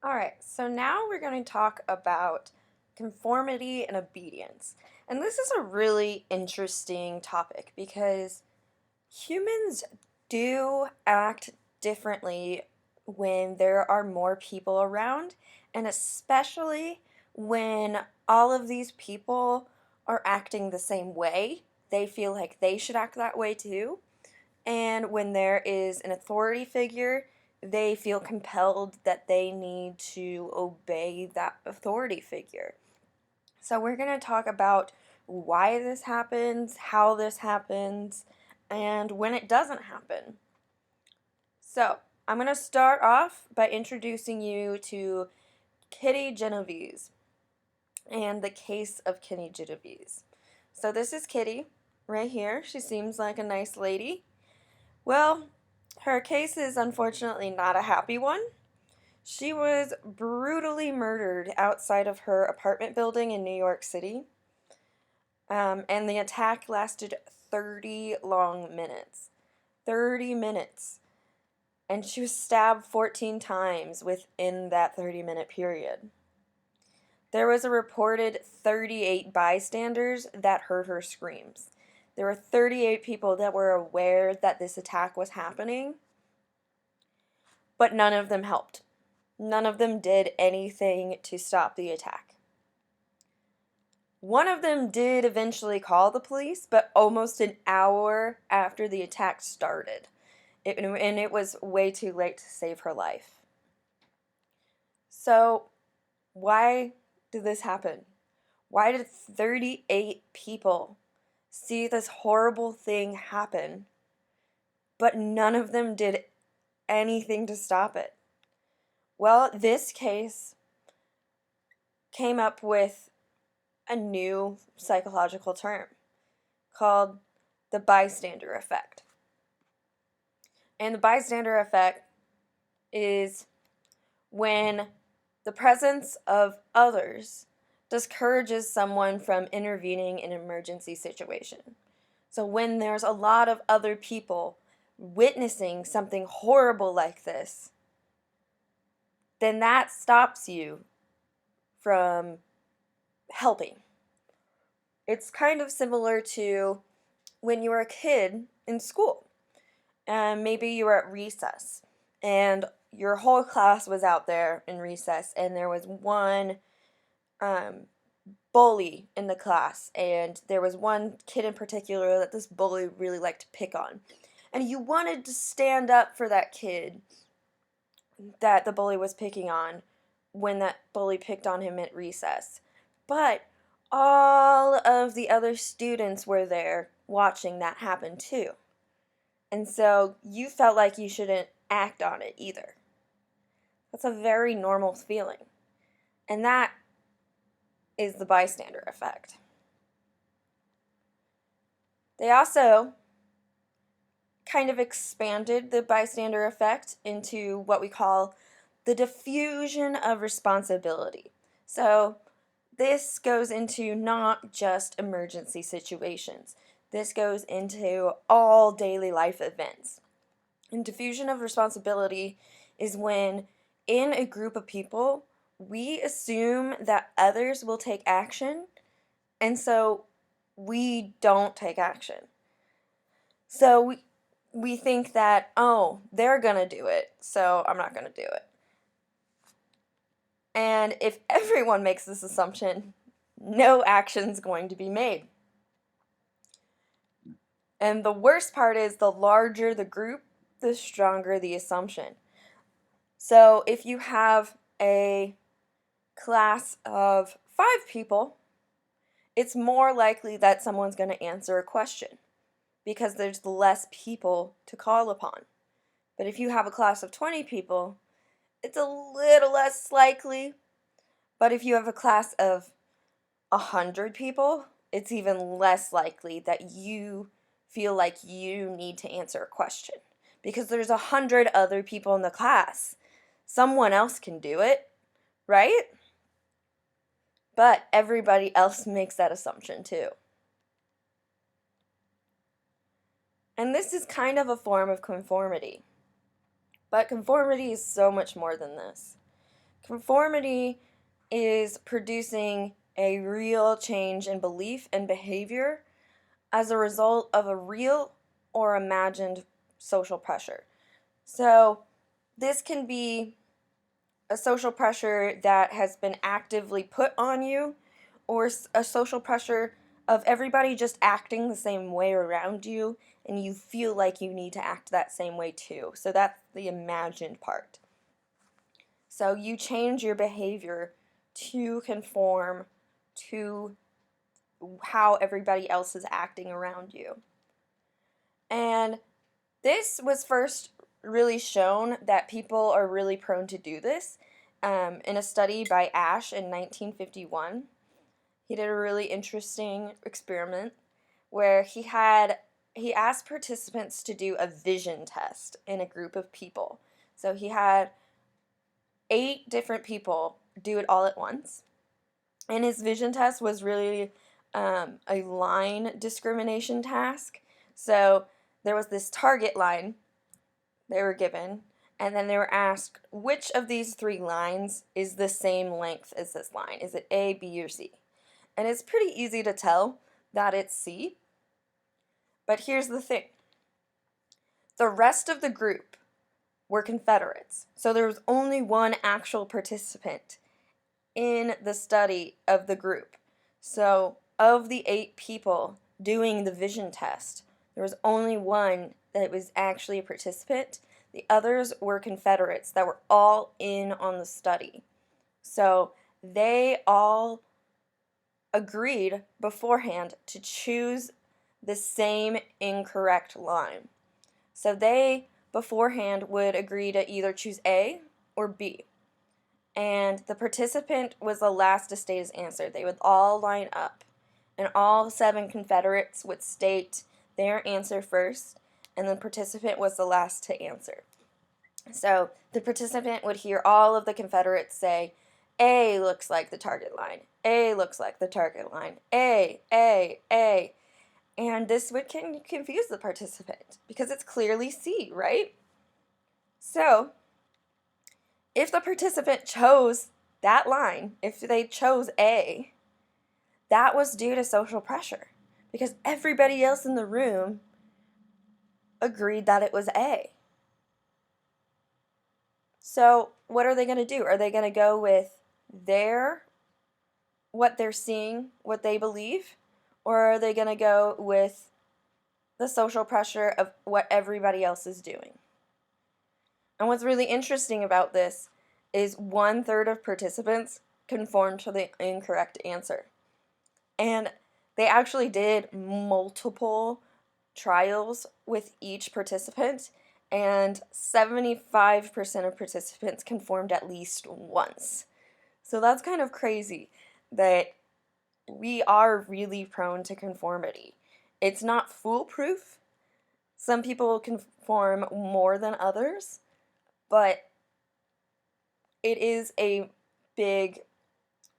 All right, so now we're going to talk about conformity and obedience. And this is a really interesting topic because humans do act differently when there are more people around, and especially when all of these people are acting the same way. They feel like they should act that way too. And when there is an authority figure, they feel compelled that they need to obey that authority figure. So, we're going to talk about why this happens, how this happens, and when it doesn't happen. So, I'm going to start off by introducing you to Kitty Genovese and the case of Kitty Genovese. So, this is Kitty right here. She seems like a nice lady. Well, her case is unfortunately not a happy one. She was brutally murdered outside of her apartment building in New York City, and the attack lasted 30 long minutes. 30 minutes. And she was stabbed 14 times within that 30-minute period. There was a reported 38 bystanders that heard her screams. There were 38 people that were aware that this attack was happening, but none of them helped. None of them did anything to stop the attack. One of them did eventually call the police, but almost an hour after the attack started. And it was way too late to save her life. So, why did this happen? Why did 38 people see this horrible thing happen, but none of them did anything to stop it? Well, this case came up with a new psychological term called the bystander effect. And the bystander effect is when the presence of others discourages someone from intervening in an emergency situation. So when there's a lot of other people witnessing something horrible like this, then that stops you from helping. It's kind of similar to when you were a kid in school. Maybe you were at recess and your whole class was out there in recess, and there was one um, bully in the class, and there was one kid in particular that this bully really liked to pick on. And you wanted to stand up for that kid that the bully was picking on when that bully picked on him at recess. But all of the other students were there watching that happen too. And so you felt like you shouldn't act on it either. That's a very normal feeling. And that is the bystander effect. They also kind of expanded the bystander effect into what we call the diffusion of responsibility. So this goes into not just emergency situations. This goes into all daily life events. And diffusion of responsibility is when, in a group of people, we assume that others will take action, and so we don't take action. So we think that, oh, they're going to do it, so I'm not going to do it. And if everyone makes this assumption, no action's going to be made. And the worst part is, the larger the group, the stronger the assumption. So if you have a class of 5 people, it's more likely that someone's going to answer a question because there's less people to call upon. But if you have a class of 20 people, it's a little less likely. But if you have a class of 100 people, it's even less likely that you feel like you need to answer a question because there's 100 other people in the class. Someone else can do it, right? But everybody else makes that assumption too. And this is kind of a form of conformity. But conformity is so much more than this. Conformity is producing a real change in belief and behavior as a result of a real or imagined social pressure. So, this can be a social pressure that has been actively put on you, or a social pressure of everybody just acting the same way around you, and you feel like you need to act that same way too. So, that's the imagined part. So, you change your behavior to conform to how everybody else is acting around you. And this was first really shown that people are really prone to do this in a study by Ash in 1951. He did a really interesting experiment where he asked participants to do a vision test in a group of people. So he had 8 different people do it all at once. And his vision test was really a line discrimination task. So there was this target line they were given, and then they were asked, which of these 3 lines is the same length as this line? Is it A, B, or C? And it's pretty easy to tell that it's C. But here's the thing. The rest of the group were Confederates. So there was only one actual participant in the study of the group. So of the 8 people doing the vision test, there was only one that was actually a participant. The others were Confederates that were all in on the study. So they all agreed beforehand to choose the same incorrect line. So they beforehand would agree to either choose A or B. And the participant was the last to state his answer. They would all line up, and all 7 Confederates would state their answer first, and the participant was the last to answer. So the participant would hear all of the Confederates say, A looks like the target line, A looks like the target line, A. And this would confuse the participant because it's clearly C, right? So if the participant chose that line, if they chose A, that was due to social pressure because everybody else in the room agreed that it was A. So what are they going to do? Are they going to go with what they're seeing, what they believe? Or are they going to go with the social pressure of what everybody else is doing? And what's really interesting about this is 1/3 of participants conformed to the incorrect answer. And they actually did multiple trials with each participant, and 75% of participants conformed at least once. So that's kind of crazy that we are really prone to conformity. It's not foolproof. Some people conform more than others, but it is a big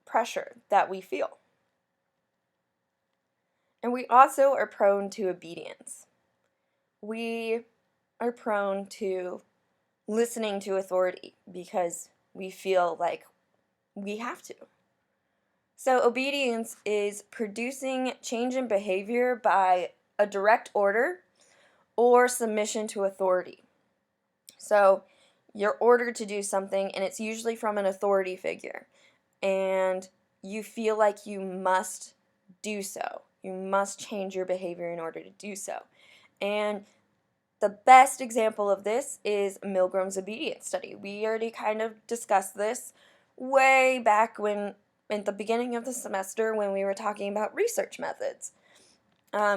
pressure that we feel. And we also are prone to obedience. We are prone to listening to authority because we feel like we have to. So obedience is producing change in behavior by a direct order or submission to authority. So you're ordered to do something, and it's usually from an authority figure, and you feel like you must do so. You must change your behavior in order to do so. And the best example of this is Milgram's obedience study. We already kind of discussed this way back when, at the beginning of the semester, when we were talking about research methods.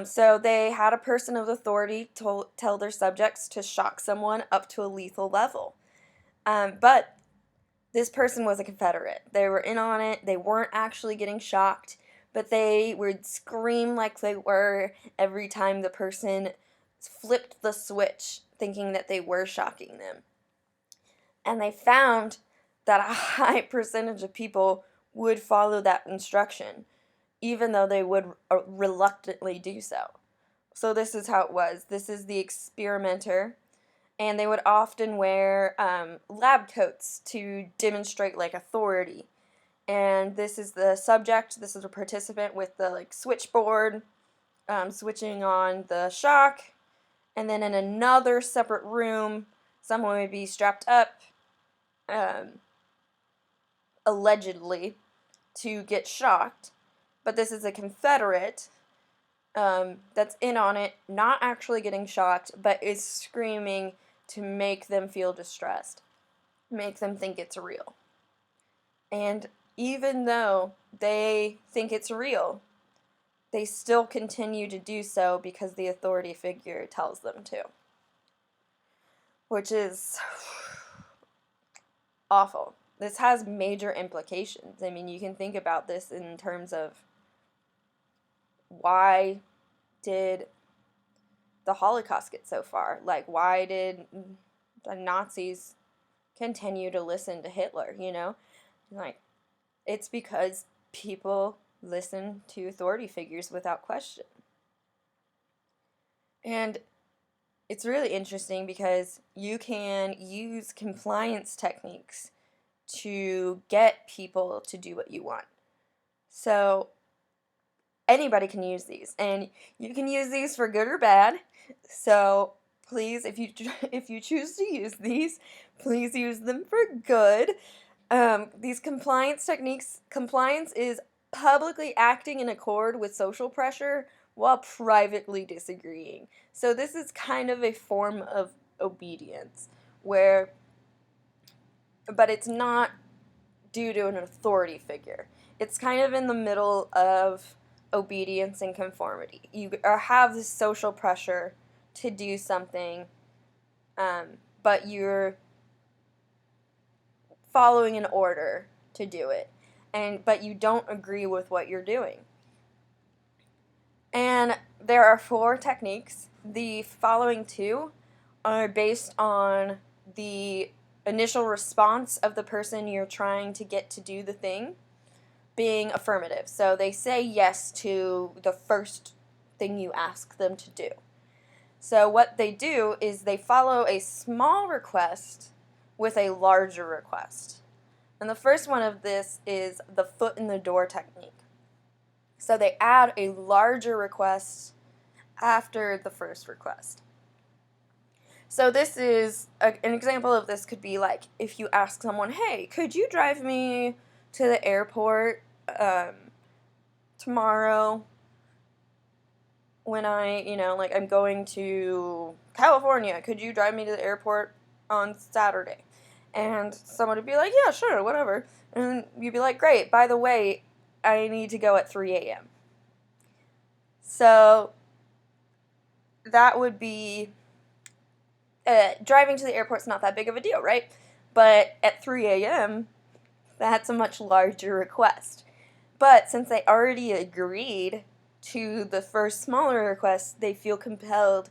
So they had a person of authority tell their subjects to shock someone up to a lethal level. But this person was a Confederate. They were in on it. They weren't actually getting shocked, but they would scream like they were every time the person flipped the switch, thinking that they were shocking them. And they found that a high percentage of people would follow that instruction, even though they would reluctantly do so. So this is how it was. This is the experimenter, and they would often wear lab coats to demonstrate like authority. And this is the subject, this is a participant with the like switchboard, switching on the shock, and then in another separate room, someone would be strapped up, um, allegedly, to get shocked. But this is a Confederate that's in on it, not actually getting shocked, but is screaming to make them feel distressed, make them think it's real. And even though they think it's real, they still continue to do so because the authority figure tells them to. Which is awful. This has major implications. I mean, you can think about this in terms of why did the Holocaust get so far? Like, why did the Nazis continue to listen to Hitler, you know? Like, it's because people listen to authority figures without question. And it's really interesting because you can use compliance techniques to get people to do what you want. So anybody can use these, and you can use these for good or bad. So please, if you choose to use these, please use them for good. These compliance techniques, compliance is publicly acting in accord with social pressure while privately disagreeing. So this is kind of a form of obedience, but it's not due to an authority figure. It's kind of in the middle of obedience and conformity. You have this social pressure to do something, but you're following an order to do it, but you don't agree with what you're doing. And there are 4 techniques. The following 2 are based on the initial response of the person you're trying to get to do the thing being affirmative. So they say yes to the first thing you ask them to do. So what they do is they follow a small request with a larger request. And the first one of this is the foot in the door technique. So they add a larger request after the first request. So this is, an example of this could be like if you ask someone, hey, could you drive me to the airport tomorrow when I'm going to California, could you drive me to the airport on Saturday? And someone would be like, yeah, sure, whatever. And you'd be like, great, by the way, I need to go at 3 a.m. So that would be, driving to the airport's not that big of a deal, right? But at 3 a.m., that's a much larger request. But since they already agreed to the first smaller request, they feel compelled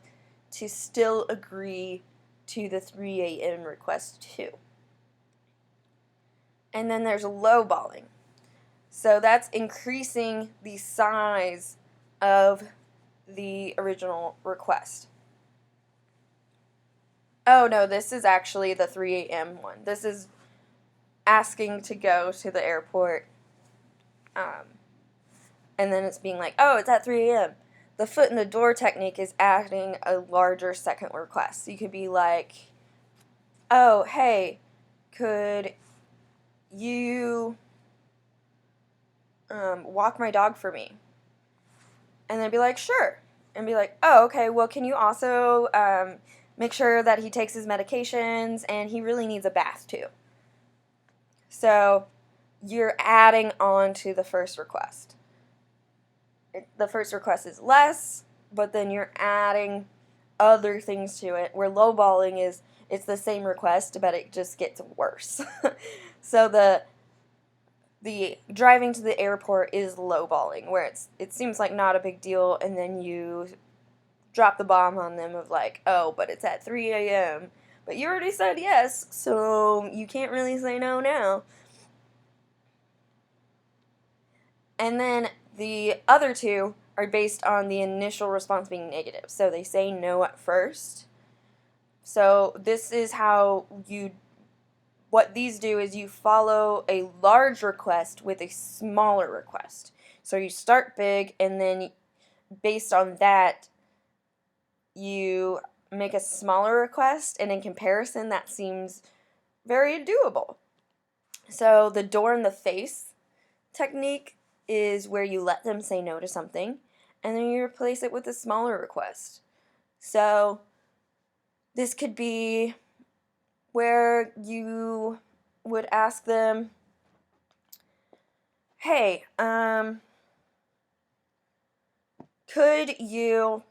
to still agree to the 3 a.m. request too. And then there's lowballing. So that's increasing the size of the original request. Oh no, this is actually the 3 a.m. one. This is asking to go to the airport. And then it's being like, oh, it's at 3 a.m. The foot in the door technique is adding a larger second request. So you could be like, oh, hey, could you walk my dog for me? And then be like, sure. And be like, oh, okay, well, can you also make sure that he takes his medications and he really needs a bath too? So you're adding on to the first request. The first request is less, but then you're adding other things to it, where lowballing is it's the same request, but it just gets worse. So the driving to the airport is lowballing, where it seems like not a big deal, and then you drop the bomb on them of like, oh, but it's at 3 a.m., but you already said yes, so you can't really say no now. And then the other 2 are based on the initial response being negative. So they say no at first, So this is what these do is you follow a large request with a smaller request. So you start big, and then based on that, you make a smaller request, and in comparison, that seems very doable. So the door in the face technique is where you let them say no to something, and then you replace it with a smaller request. So this could be where you would ask them, hey, could you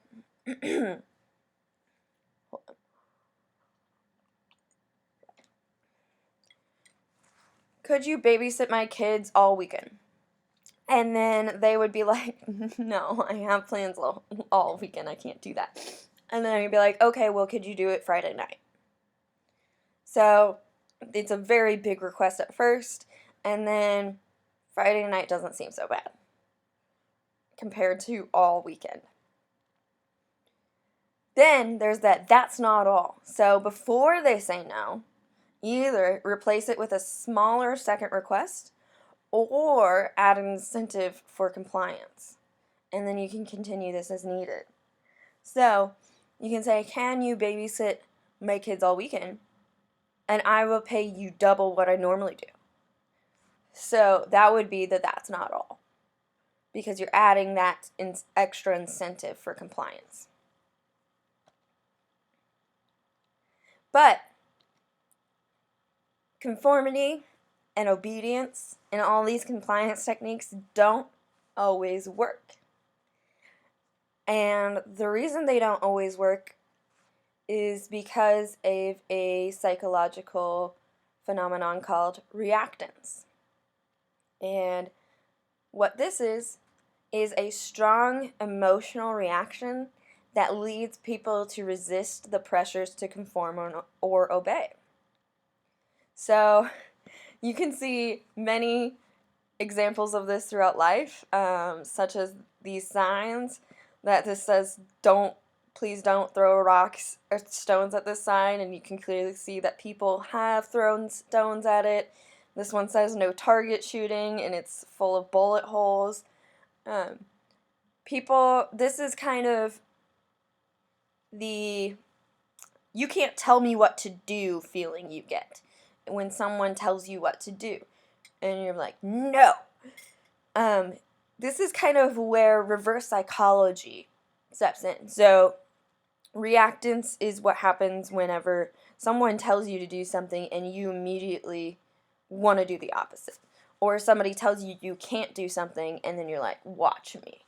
could you babysit my kids all weekend? And then they would be like, no, I have plans all weekend. I can't do that. And then I'd be like, okay, well, could you do it Friday night? So it's a very big request at first, and then Friday night doesn't seem so bad compared to all weekend. Then there's that's not all. So before they say no, either replace it with a smaller second request or add an incentive for compliance. And then you can continue this as needed. So you can say, can you babysit my kids all weekend? And I will pay you double what I normally do. So that would be that's not all. Because you're adding that extra incentive for compliance. But conformity and obedience and all these compliance techniques don't always work. And the reason they don't always work is because of a psychological phenomenon called reactance. And what this is a strong emotional reaction that leads people to resist the pressures to conform or obey. So you can see many examples of this throughout life, such as these signs that this says, please don't throw rocks or stones at this sign, and you can clearly see that people have thrown stones at it. This one says no target shooting, and it's full of bullet holes. This is kind of the you can't tell me what to do feeling you get when someone tells you what to do. And you're like, no. This is kind of where reverse psychology steps in. So reactance is what happens whenever someone tells you to do something and you immediately want to do the opposite. Or somebody tells you you can't do something and then you're like, watch me.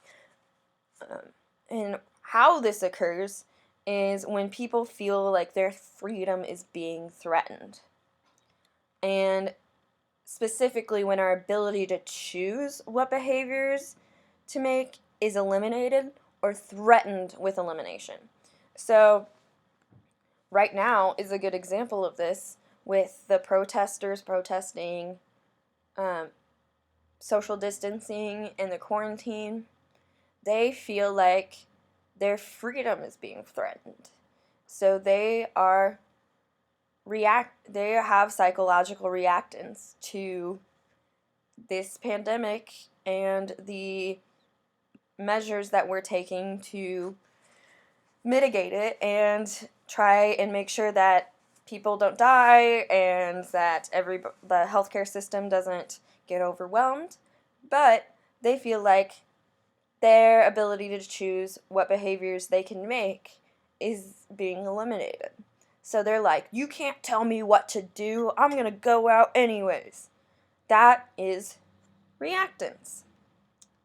And how this occurs is when people feel like their freedom is being threatened. And specifically when our ability to choose what behaviors to make is eliminated or threatened with elimination. So right now is a good example of this with the protesters protesting social distancing and the quarantine. They feel like their freedom is being threatened. So they have psychological reactance to this pandemic and the measures that we're taking to mitigate it and try and make sure that people don't die and that the healthcare system doesn't get overwhelmed. But they feel like their ability to choose what behaviors they can make is being eliminated. So they're like, you can't tell me what to do. I'm going to go out anyways. That is reactance.